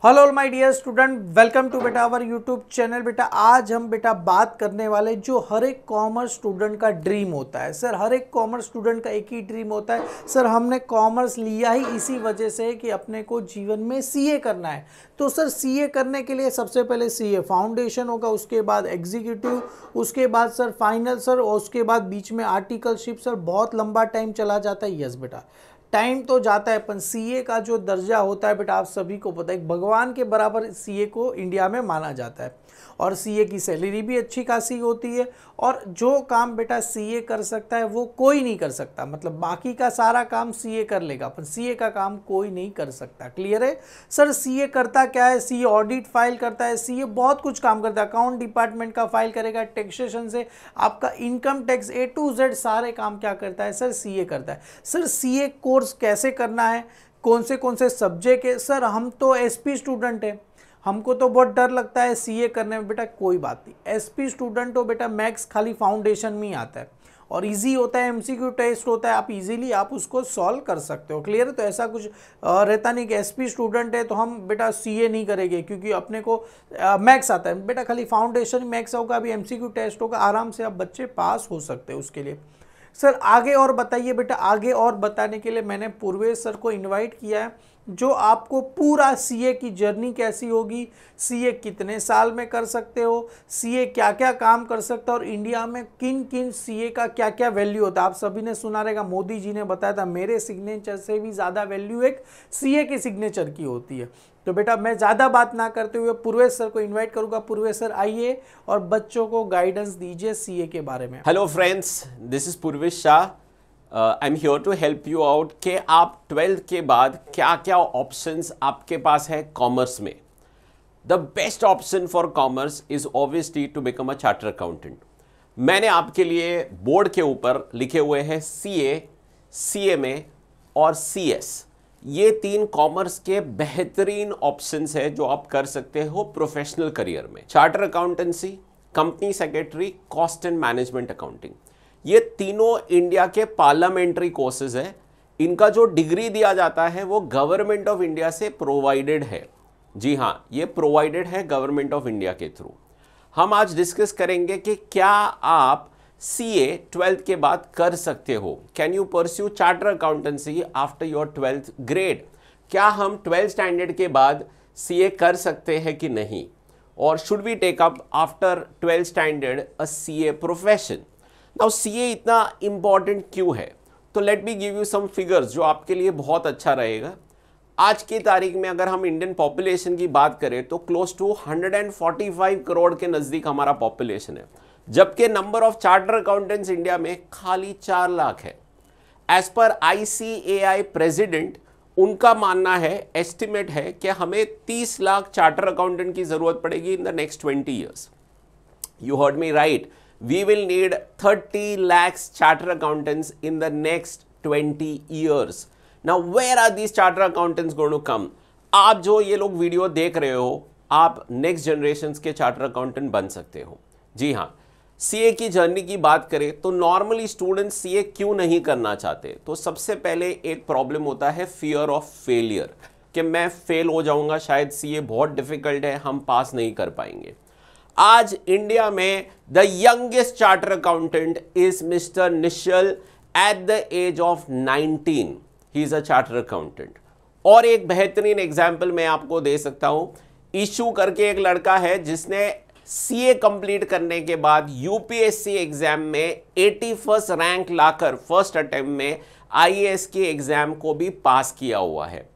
Hello my dear student, welcome to बेटा our YouTube channel. बेटा आज हम बात करने वाले जो हर एक कॉमर्स स्टूडेंट का ड्रीम होता है। सर हर एक कॉमर्स स्टूडेंट का एक ही ड्रीम होता है। सर हमने कॉमर्स लिया ही इसी वजह से कि अपने को जीवन में सीए करना है। तो सर सीए करने के लिए सबसे पहले सीए फाउंडेशन होगा, उसके बाद एग्जीक्यूटिव, उसके बाद सर फाइनल सर, और उसके बाद बीच में आर्टिकलशिप। सर बहुत लंबा टाइम चला जाता है। यस बेटा टाइम तो जाता है, पर सीए का जो दर्जा होता है बेटा आप सभी को पता है, भगवान के बराबर सीए को इंडिया में माना जाता है। और सीए की सैलरी भी अच्छी खासी होती है। और जो काम बेटा सीए कर सकता है वो कोई नहीं कर सकता, मतलब बाकी का सारा काम सीए कर लेगा, पर सीए का काम कोई नहीं कर सकता। क्लियर है सर? सीए करता क्या है? सीए ऑडिट फाइल करता है, सीए बहुत कुछ काम करता है। अकाउंट डिपार्टमेंट का फाइल करेगा, टैक्सेशन से आपका income tax A to Z सारे काम क्या करता है सर? सीए करता है। सर सीए कोर्स कैसे करना है, कौन से सब्जेक्ट है? सर हम तो एसपी स्टूडेंट हैं, हमको तो बहुत डर लगता है सीए करने में। बेटा कोई बात नहीं, एसपी स्टूडेंट हो बेटा, मैथ्स खाली फाउंडेशन में ही आता है और इजी होता है, एमसीक्यू टेस्ट होता है, आप इजीली आप उसको सॉल्व कर सकते हो। क्लियर है? तो ऐसा कुछ रहता नहीं कि एसपी स्टूडेंट है तो हम बेटा सीए नहीं करेंगे क्योंकि अपने को मैथ्स आता है। बेटा खाली फाउंडेशन मैथ्स होगा, अभी एमसीक्यू टेस्ट होगा, आराम से आप बच्चे पास हो सकते हैं उसके लिए। सर आगे और बताइए बेटा। आगे और बताने के लिए मैंने पूर्वेश सर को इनवाइट किया है, जो आपको पूरा सीए की जर्नी कैसी होगी, सीए कितने साल में कर सकते हो, सीए क्या क्या काम कर सकता है, और इंडिया में किन किन सीए का क्या क्या वैल्यू होता है। आप सभी ने सुना रहेगा, मोदी जी ने बताया था मेरे सिग्नेचर से भी ज़्यादा वैल्यू एक सीए के सिग्नेचर की होती है। तो बेटा मैं ज़्यादा बात ना करते हुए पूर्वेश सर को इनवाइट करूंगा। पूर्वेश सर आइए और बच्चों को गाइडेंस दीजिए सीए के बारे में। Hello friends, this is Purvesh Shah. I am here to help you out कि आप 12th के बाद क्या क्या ऑप्शंस आपके पास है कॉमर्स में। The best option for commerce is obviously to become a charter accountant. मैंने आपके लिए बोर्ड के ऊपर लिखे हुए हैं सीए, सीएमए और सीएस। ये 3 कॉमर्स के बेहतरीन ऑप्शंस है जो आप कर सकते हो प्रोफेशनल करियर में। Charter accountancy, company secretary, cost and management accounting, ये तीनों इंडिया के पार्लियामेंट्री कोर्सेज है। इनका जो डिग्री दिया जाता है वो गवर्नमेंट ऑफ इंडिया से प्रोवाइडेड है। जी हाँ, ये प्रोवाइडेड है गवर्नमेंट ऑफ इंडिया के थ्रू। हम आज डिस्कस करेंगे कि क्या आप सीए 12th के बाद कर सकते हो। Can you pursue charter accountancy after your 12th grade? क्या हम 12th स्टैंडर्ड के बाद सीए कर सकते हैं कि नहीं, और should we take up after 12th standard a CA profession? Now CA इतना इंपॉर्टेंट क्यों है? तो let me give you some figures जो आपके लिए बहुत अच्छा रहेगा। आज की तारीख में अगर हम इंडियन पॉपुलेशन की बात करें तो क्लोज टू 145 करोड़ के नजदीक हमारा पॉपुलेशन है, जबकि number of charter accountants India में खाली 4 लाख है। एज पर आईसीएआई प्रेसिडेंट, उनका मानना है, एस्टिमेट है कि हमें 30 लाख चार्टर अकाउंटेंट की जरूरत पड़ेगी in the next 20 years. You heard me right, we will need 30 lakhs charter accountants in the next 20 years. Now where are these charter accountants going to come? आप जो ये लोग वीडियो देख रहे हो, आप नेक्स्ट जनरेशन के चार्टर अकाउंटेंट बन सकते हो। जी हाँ, सीए की जर्नी की बात करें तो नॉर्मली स्टूडेंट सीए क्यों नहीं करना चाहते? तो सबसे पहले एक प्रॉब्लम होता है फियर ऑफ फेलियर, कि मैं फेल हो जाऊंगा, शायद सीए बहुत डिफिकल्ट है, हम पास नहीं कर पाएंगे। आज इंडिया में the youngest charter accountant is mister Nishchal at the age of 19। He is a charter accountant. और एक बेहतरीन एग्जाम्पल मैं आपको दे सकता हूं। इशू करके एक लड़का है जिसने सीए कंप्लीट करने के बाद यूपीएससी एग्जाम में 81st रैंक लाकर फर्स्ट अटेम्प्ट में आईएएस के एग्जाम को भी पास किया हुआ है।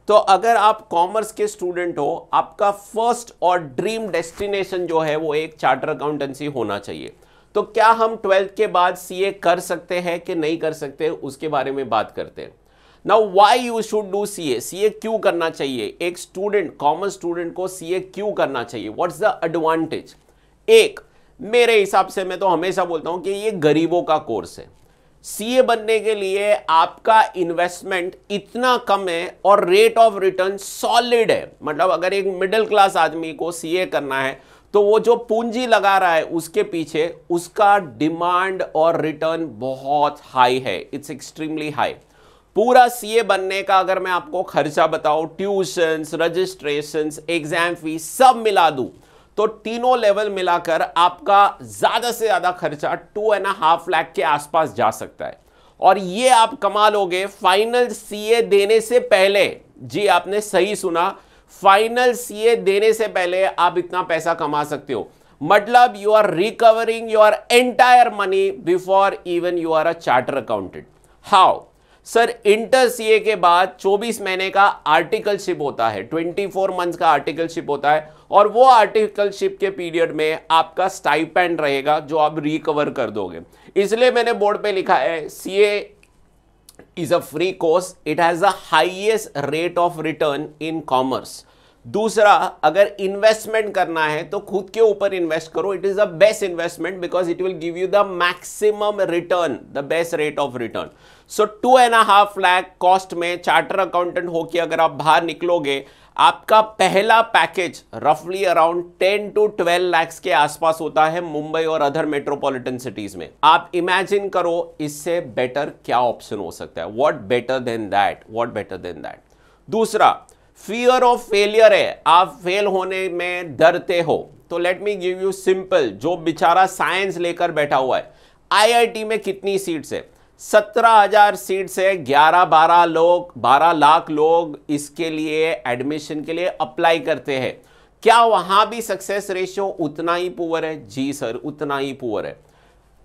तो अगर आप कॉमर्स के स्टूडेंट हो, आपका फर्स्ट और ड्रीम डेस्टिनेशन जो है वो एक चार्टर अकाउंटेंसी होना चाहिए। तो क्या हम 12th के बाद सीए कर सकते हैं कि नहीं कर सकते, उसके बारे में बात करते हैं। Now why you should do CA? CA क्यों करना चाहिए? एक स्टूडेंट, कॉमर्स स्टूडेंट को सीए क्यों करना चाहिए? What's the advantage? एक, मेरे हिसाब से मैं तो हमेशा बोलता हूं कि ये गरीबों का कोर्स है। सीए बनने के लिए आपका इन्वेस्टमेंट इतना कम है और रेट ऑफ रिटर्न सॉलिड है। मतलब अगर एक मिडिल क्लास आदमी को सीए करना है तो वो जो पूंजी लगा रहा है उसके पीछे उसका डिमांड और रिटर्न बहुत हाई है, इट्स एक्सट्रीमली हाई। पूरा सीए बनने का अगर मैं आपको खर्चा बताऊं, ट्यूशंस, रजिस्ट्रेशंस, एग्जाम फीस सब मिला दूं, तो तीनों लेवल मिलाकर आपका ज्यादा से ज्यादा खर्चा 2.5 लाख के आसपास जा सकता है। और ये आप कमा लोगे फाइनल सीए देने से पहले। जी आपने सही सुना, फाइनल सीए देने से पहले आप इतना पैसा कमा सकते हो। मतलब you are recovering your entire money before even you are a charter accountant. How sir? Inter CA के बाद 24 महीने का आर्टिकलशिप होता है, 24 मंथ्स का आर्टिकलशिप होता है, और वो आर्टिकलशिप के पीरियड में आपका स्टाइपेंड रहेगा जो आप रिकवर कर दोगे। इसलिए मैंने बोर्ड पे लिखा है CA is a free course, it has the highest rate of return in commerce. दूसरा, अगर इन्वेस्टमेंट करना है तो खुद के ऊपर इन्वेस्ट करो, it is the best investment because it will give you the maximum return, the best rate of return. So 2.5 lakh cost में चार्टर अकाउंटेंट होके अगर आप बाहर निकलोगे, आपका पहला पैकेज रफली अराउंड 10 to 12 लाख के आसपास होता है मुंबई और अदर मेट्रोपॉलिटन सिटीज में। आप इमेजिन करो इससे बेटर क्या ऑप्शन हो सकता है। What better than that, what better than that. दूसरा, फियर ऑफ फेलियर है, आप फेल होने में डरते हो, तो let me give you simple. जो बेचारा साइंस लेकर बैठा हुआ है, आईआईटी में कितनी सीट्स है? 17,000 सीट्स है, 12 लाख लोग इसके लिए एडमिशन के लिए अप्लाई करते हैं। क्या वहां भी सक्सेस रेशियो उतना ही पुअर है? जी सर, उतना ही पुअर है।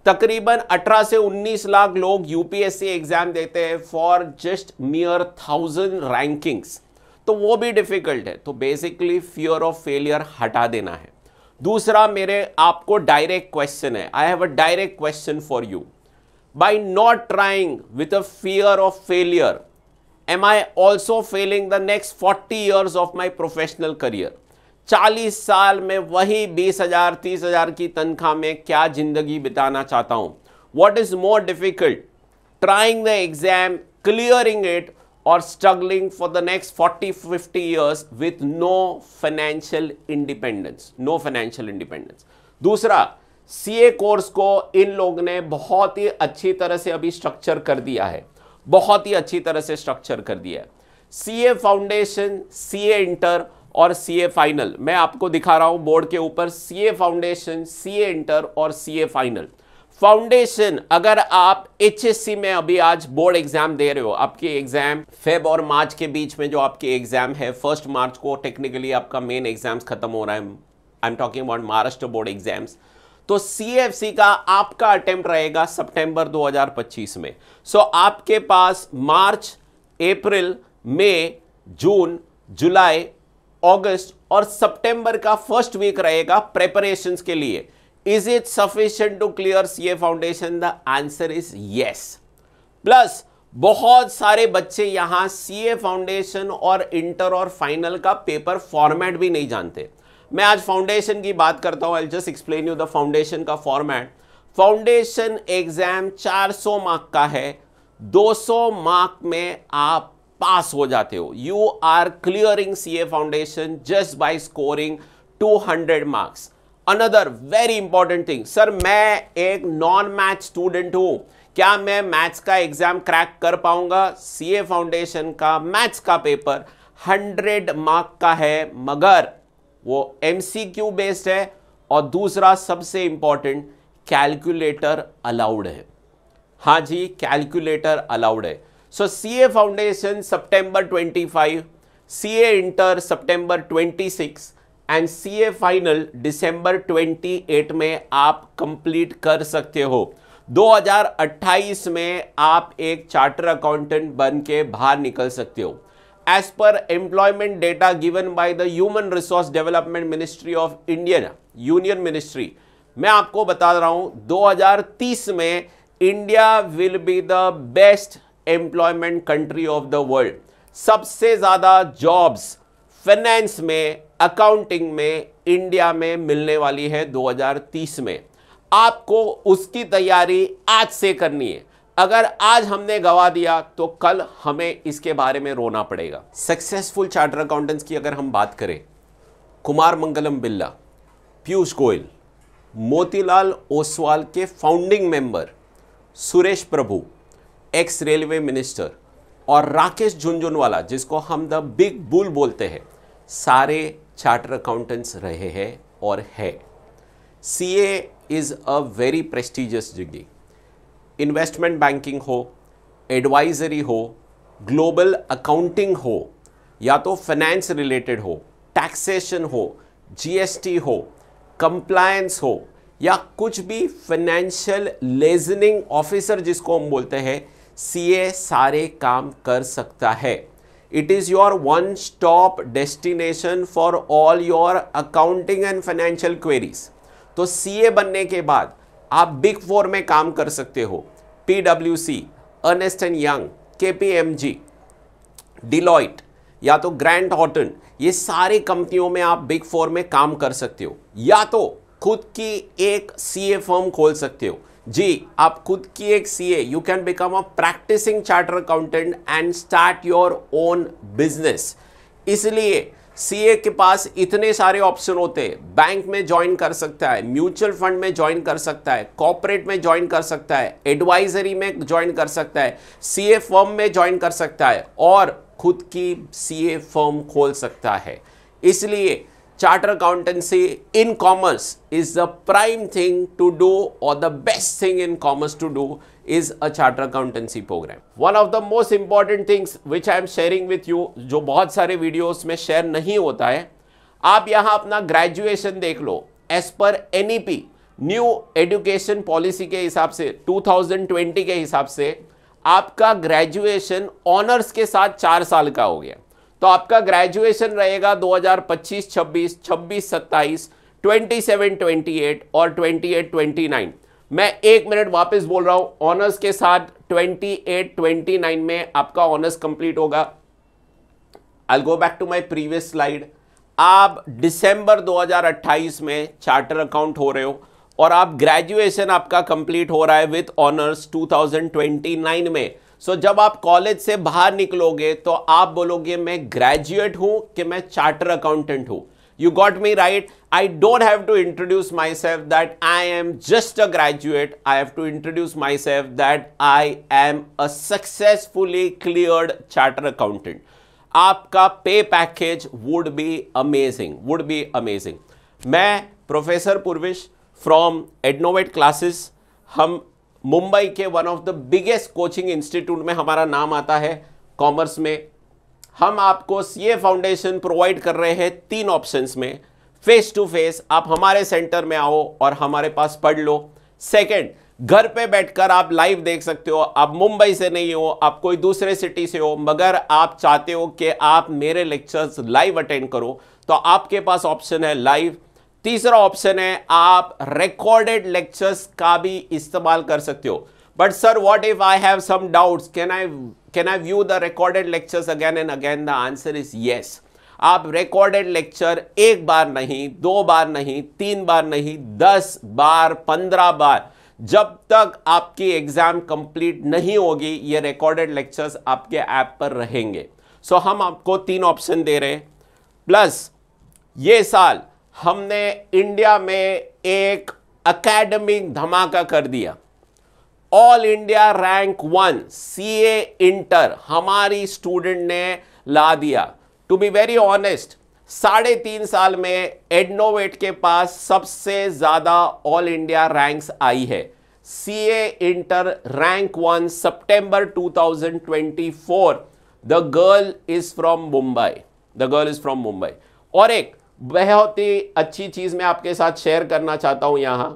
तकरीबन 18 से 19 लाख लोग यूपीएससी एग्जाम देते हैं फॉर जस्ट मियर 1000 रैंकिंग्स, तो वो भी डिफिकल्ट है। तो बेसिकली फियर ऑफ फेलियर हटा देना है। दूसरा, मेरे आपको डायरेक्ट क्वेश्चन है, I have a direct question for you. By not trying with a fear of failure, am I also failing the next 40 years of my professional career? 40 साल में वही 20,000 30,000 की तनख्वाह में क्या जिंदगी बिताना चाहता हूं? What is more difficult, trying the exam, clearing it, or struggling for the next 40-50 years with no financial independence? No financial independence. दूसरा, सीए कोर्स को इन लोगों ने बहुत ही अच्छी तरह से अभी स्ट्रक्चर कर दिया है, बहुत ही अच्छी तरह से स्ट्रक्चर कर दिया है। सीए फाउंडेशन, सीए इंटर और सीए फाइनल मैं आपको दिखा रहा हूं बोर्ड के ऊपर। सीए फाउंडेशन, सीए इंटर और सीए फाइनल। फाउंडेशन, अगर आप एचएससी में अभी आज बोर्ड एग्जाम दे रहे हो, आपके एग्जाम फेब और मार्च के बीच में जो आपके एग्जाम है, 1 मार्च को टेक्निकली आपका मेन एग्जाम्स खत्म हो रहा है। I am talking about Maharashtra board exams. तो सीएफसी का आपका अटेम्प्ट रहेगा सितंबर 2025 में। सो आपके पास मार्च, अप्रैल, मई, जून, जुलाई, अगस्त और सितंबर का फर्स्ट वीक रहेगा प्रिपरेशंस के लिए। Is it sufficient to clear CA foundation? The answer is yes. Plus बहुत सारे बच्चे यहां सीए फाउंडेशन और इंटर और फाइनल का पेपर फॉर्मेट भी नहीं जानते। मैं आज फाउंडेशन की बात करता हूं। I just explain you the foundation का फॉर्मेट। फाउंडेशन एग्जाम 400 मार्क का है, 200 मार्क में आप पास हो जाते हो। You are clearing CA foundation just by scoring 200 marks. Another very important thing, sir मैं एक नॉन मैथ स्टूडेंट हूं, क्या मैं मैथ्स का एग्जाम क्रैक कर पाऊंगा? सीए फाउंडेशन का मैथ्स का पेपर 100 मार्क का है, मगर वो एमसीक्यू बेस्ड है, और दूसरा सबसे इंपॉर्टेंट, कैलकुलेटर अलाउड है। हाँ जी, कैलकुलेटर अलाउड है। सो सीए फाउंडेशन सितंबर 25, सीए इंटर सितंबर 26 एंड सीए फाइनल दिसंबर 28 में आप कंप्लीट कर सकते हो। 2028 में आप एक चार्टर अकाउंटेंट बन के बाहर निकल सकते हो। As per employment data given by the Human Resource Development Ministry of Indian Union Ministry, मैं आपको बता रहा हूं 2030 में India will be the best employment country of the world. सबसे ज्यादा जॉब्स फाइनेंस में, अकाउंटिंग में इंडिया में मिलने वाली है 2030 में। आपको उसकी तैयारी आज से करनी है। अगर आज हमने गवा दिया तो कल हमें इसके बारे में रोना पड़ेगा। सक्सेसफुल चार्टर अकाउंटेंट्स की अगर हम बात करें, कुमार मंगलम बिरला, पीयूष गोयल, मोतीलाल ओसवाल के फाउंडिंग मेंबर सुरेश प्रभु, एक्स रेलवे मिनिस्टर, और राकेश झुनझुनवाला, जिसको हम द बिग बुल बोलते हैं, सारे चार्टर अकाउंटेंट्स रहे हैं और है। CA is a very prestigious degree. Investment banking हो, एडवाइजरी हो, ग्लोबल अकाउंटिंग हो, या तो फाइनेंस रिलेटेड हो, टैक्सेशन हो, GST हो, कंप्लायंस हो, या कुछ भी फाइनेंशियल लेजनिंग ऑफिसर जिसको हम बोलते हैं, CA सारे काम कर सकता है। It is your one stop destination for all your accounting and financial queries. तो CA बनने के बाद आप बिग 4 में काम कर सकते हो, PwC, Ernst and Young, KPMG, Deloitte, या तो ग्रैंट हॉटन, ये सारी कंपनियों में आप बिग 4 में काम कर सकते हो, या तो खुद की एक CA फर्म खोल सकते हो। जी, आप खुद की एक CA, you can become a practising charter accountant and start your own business. इसलिए CA के पास इतने सारे ऑप्शन होते हैं। बैंक में ज्वाइन कर सकता है, म्यूचुअल फंड में ज्वाइन कर सकता है, कॉर्पोरेट में ज्वाइन कर सकता है, एडवाइजरी में ज्वाइन कर सकता है, CA फर्म में ज्वाइन कर सकता है, और खुद की CA फर्म खोल सकता है। इसलिए charter accountancy in commerce is the prime thing to do, और the best thing in commerce to do is a charter accountancy program. One of the most important things which I am sharing with you, जो बहुत सारे videos में share नहीं होता है, आप यहाँ अपना ग्रेजुएशन देख लो। As per NEP new education policy के हिसाब से 2020 के हिसाब से आपका ग्रेजुएशन ऑनर्स के साथ 4 साल का हो गया। तो आपका ग्रेजुएशन रहेगा 2025, 26, 27, 27, 28 और 28, 29। मैं 1 मिनट वापस बोल रहा हूं, ऑनर्स के साथ 28, 29 में आपका ऑनर्स कंप्लीट होगा। I will go back to my previous slide. आप दिसंबर 2028 में चार्टर अकाउंट हो रहे हो, और आप ग्रेजुएशन आपका कंप्लीट हो रहा है विद ऑनर्स 2029 में। सो जब आप कॉलेज से बाहर निकलोगे तो आप बोलोगे मैं ग्रेजुएट हूं कि मैं चार्टर अकाउंटेंट हूं। You got me right. I don't have to introduce myself that I am just a graduate. I have to introduce myself that I am a successfully cleared chartered accountant. आपका पे package would be amazing, would be amazing. मैं professor पूर्विश from एडनोवेट classes, हम मुंबई के one of the biggest coaching institute में हमारा नाम आता है कॉमर्स में। हम आपको CA फाउंडेशन प्रोवाइड कर रहे हैं 3 ऑप्शंस में। फेस टू फेस आप हमारे सेंटर में आओ और हमारे पास पढ़ लो। सेकंड, घर पे बैठकर आप लाइव देख सकते हो। आप मुंबई से नहीं हो, आप कोई दूसरे सिटी से हो, मगर आप चाहते हो कि आप मेरे लेक्चर्स लाइव अटेंड करो, तो आपके पास ऑप्शन है लाइव। तीसरा ऑप्शन है आप रिकॉर्डेड लेक्चर्स का भी इस्तेमाल कर सकते हो। But sir, what if I have some doubts, can I view the recorded lectures again and again? The answer is yes. आप recorded lecture 1 बार नहीं, 2 बार नहीं, 3 बार नहीं, 10 बार, 15 बार, जब तक आपकी एग्जाम कंप्लीट नहीं होगी, ये recorded lectures आपके ऐप पर रहेंगे। सो हम आपको 3 ऑप्शन दे रहे हैं। प्लस ये साल हमने इंडिया में एक एकेडमिक धमाका कर दिया। All India rank 1 CA inter हमारी स्टूडेंट ने ला दिया। टू बी वेरी ऑनेस्ट, 3.5 साल में एडनोवेट के पास सबसे ज्यादा ऑल इंडिया रैंक्स आई है। CA inter rank 1 September 2024। The girl is from Mumbai, the girl is from Mumbai. और एक बहुत ही अच्छी चीज मैं आपके साथ शेयर करना चाहता हूं। यहां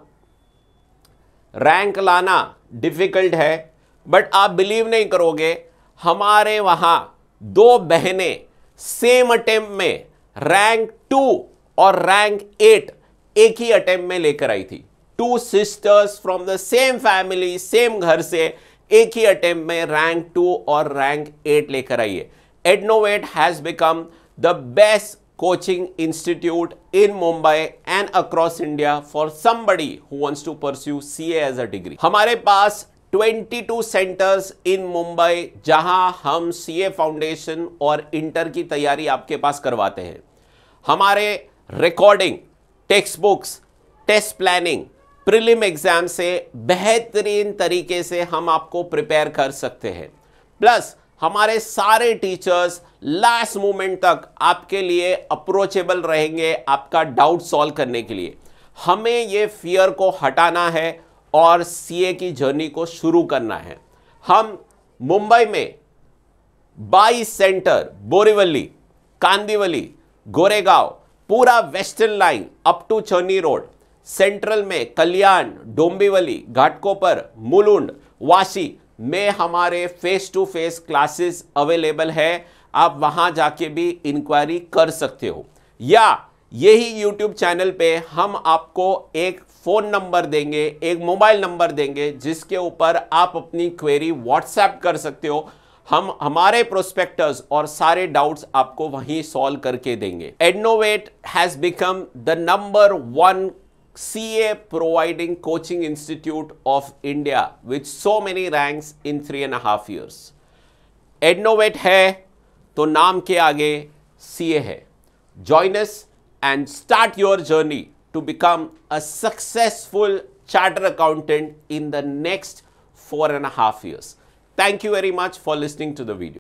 रैंक लाना डिफिकल्ट है, बट आप बिलीव नहीं करोगे, हमारे वहां 2 बहनें सेम अटेम्प्ट में रैंक 2 और रैंक 8 एक ही अटेम्प्ट में लेकर आई थी। 2 sisters from the same family, same घर से एक ही अटेम्प्ट में रैंक 2 और रैंक 8 लेकर आई है। Adnovate has become the best coaching institute in Mumbai and across India for somebody who wants to pursue CA as a degree. हमारे पास 22 सेंटर्स इन मुंबई जहां हम CA फाउंडेशन और इंटर की तैयारी आपके पास करवाते हैं। हमारे recording, text books, test planning, prelim exam से बेहतरीन तरीके से हम आपको प्रिपेयर कर सकते हैं। प्लस हमारे सारे टीचर्स लास्ट मोमेंट तक आपके लिए अप्रोचेबल रहेंगे आपका डाउट सॉल्व करने के लिए। हमें ये फियर को हटाना है और सीए की जर्नी को शुरू करना है। हम मुंबई में 22 सेंटर, बोरीवली, कांदिवली, गोरेगांव, पूरा western line up to Charni road, central में कल्याण, डोंबिवली, घाटकोपर, मुलुंड, वाशी में हमारे face to face classes available है। आप वहां जाके भी इंक्वायरी कर सकते हो, या यही YouTube चैनल पे हम आपको एक फोन नंबर देंगे, एक मोबाइल नंबर देंगे जिसके ऊपर आप अपनी क्वेरी व्हाट्सएप कर सकते हो। हम हमारे प्रोस्पेक्टर्स और सारे डाउट्स आपको वहीं सॉल्व करके देंगे। Adnovate has become the number 1 CA providing coaching institute of India with so many ranks in 3.5 years. Ednovate है तो नाम के आगे CA है। Join us and start your journey to become a successful chartered accountant in the next 4.5 years. Thank you very much for listening to the video.